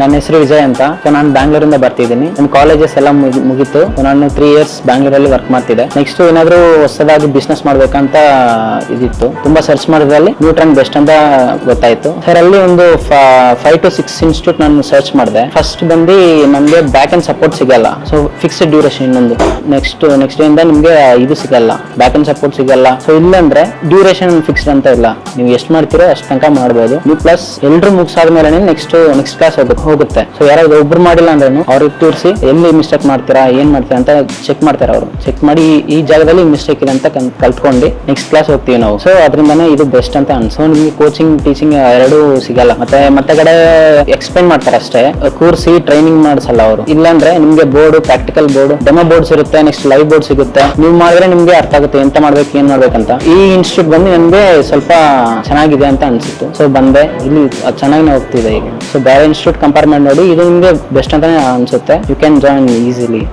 ನನ್ನ ಹೆಸರು ವಿಜಯ್ ಅಂತ. ನಾನು ಬ್ಯಾಂಗ್ಳೂರಿಂದ ಬರ್ತಿದ್ದೀನಿ. ನನ್ನ ಕಾಲೇಜಸ್ ಎಲ್ಲ ಮುಗಿತು. ನಾನು 3 years ಬ್ಯಾಂಗ್ಳೂರಲ್ಲಿ ವರ್ಕ್ ಮಾಡ್ತಿದ್ದೆ. ನೆಕ್ಸ್ಟ್ ಏನಾದ್ರು ಹೊಸದಾಗಿ ಬಿಸ್ನೆಸ್ ಮಾಡ್ಬೇಕಂತ ಇದಿತ್ತು. ತುಂಬಾ ಸರ್ಚ್ ಮಾಡಿದ್ರಲ್ಲಿ ನ್ಯೂಟ್ರನ್ ಬೆಸ್ಟ್ ಅಂತ ಗೊತ್ತಾಯ್ತು. ಸರ್ ಅಲ್ಲಿ ಒಂದು 5 to 6 ಇನ್ಸ್ಟಿಟ್ಯೂಟ್ ನಾನು ಸರ್ಚ್ ಮಾಡಿದೆ. ಫಸ್ಟ್ ಬಂದು ನಮಗೆ ಬ್ಯಾಕ್ ಅಂಡ್ ಸಪೋರ್ಟ್ ಸಿಗಲ್ಲ, ಸೊ ಫಿಕ್ಸ್ಡ್ ಡ್ಯೂರೇಷನ್ ಇನ್ನೊಂದು. ನೆಕ್ಸ್ಟ್ ಇಂದ ನಿಮ್ಗೆ ಇದು ಸಿಗಲ್ಲ, ಬ್ಯಾಕ್ ಅಂಡ್ ಸಪೋರ್ಟ್ ಸಿಗಲ್ಲ. ಸೊ ಇಲ್ಲಂದ್ರೆ ಡ್ಯೂರೇಷನ್ ಫಿಕ್ಸ್ಡ್ ಅಂತ ಇಲ್ಲ, ನೀವು ಎಷ್ಟು ಮಾಡ್ತೀರೋ ಅಷ್ಟು ತನಕ ಮಾಡ್ಬೋದು ನೀವು. ಪ್ಲಸ್ ಎಲ್ರು ಮುಗಿಸಾದ್ಮೇಲೆ ನೆಕ್ಸ್ಟ್ ಕ್ಲಾಸ್ ಹೋಗುತ್ತೆ. ಸೊ ಯಾರಾದ್ರೂ ಒಬ್ರು ಮಾಡಿಲ್ಲ ಅಂದ್ರೂ ಅವ್ರಿಗೆ ತೋರಿಸಿ ಎಲ್ಲಿ ಮಿಸ್ಟೇಕ್ ಮಾಡ್ತೀರಾ, ಏನ್ ಮಾಡ್ತೀರಾ ಅಂತ ಚೆಕ್ ಮಾಡ್ತಾರೆ. ಅವರು ಚೆಕ್ ಮಾಡಿ ಈ ಜಾಗದಲ್ಲಿ ಮಿಸ್ಟೇಕ್ ಇದೆ ಅಂತ ಕಲ್ತ್ಕೊಂಡು ನೆಕ್ಸ್ಟ್ ಕ್ಲಾಸ್ ಹೋಗ್ತೀವಿ ನಾವು. ಸೊ ಅದರಿಂದಾನೇ ಇದು ಬೆಸ್ಟ್ ಅಂತ ಅನ್ಸೋ. ನಿಮ್ಗೆ ಕೋಚಿಂಗ್ ಟೀಚಿಂಗ್ ಎರಡೂ ಸಿಗಲ್ಲ. ಮತ್ತೆ ಕಡೆ ಎಕ್ಸ್ಪ್ಲೈನ್ ಮಾಡ್ತಾರೆ ಅಷ್ಟೇ, ಕೂರ್ಸಿ ಟ್ರೈನಿಂಗ್ ಮಾಡಿಸಲ್ಲ ಅವರು. ಇಲ್ಲಾಂದ್ರೆ ನಿಮ್ಗೆ board, practical board, demo boards ಇರುತ್ತೆ, ನೆಕ್ಸ್ಟ್ ಲೈವ್ ಬೋರ್ಡ್ ಸಿಗುತ್ತೆ. ನೀವು ಮಾಡಿದ್ರೆ ನಿಮ್ಗೆ ಅರ್ಥ ಆಗುತ್ತೆ ಎಂತ ಮಾಡ್ಬೇಕು, ಏನ್ ಮಾಡ್ಬೇಕಂತ. ಈ ಇನ್ಸ್ಟಿಟ್ಯೂಟ್ ಬಂದು ನನ್ಗೆ ಸ್ವಲ್ಪ ಚೆನ್ನಾಗಿದೆ ಅಂತ ಅನ್ಸಿತ್ತು. ಸೊ ಬಂದೆ, ಇಲ್ಲಿ ಚೆನ್ನಾಗಿ ಹೋಗ್ತಿದೆ ಈಗ. ಸೊ ಬೇರೆ ಇನ್ಸ್ಟಿಟ್ಯೂಟ್ ಕಂಪೇರ್ ಮಾಡಿ ನೋಡಿ, ಇದು ನಿಮ್ಗೆ ಬೆಸ್ಟ್ ಅಂತಾನೆ ಅನ್ಸುತ್ತೆ. You can join easily.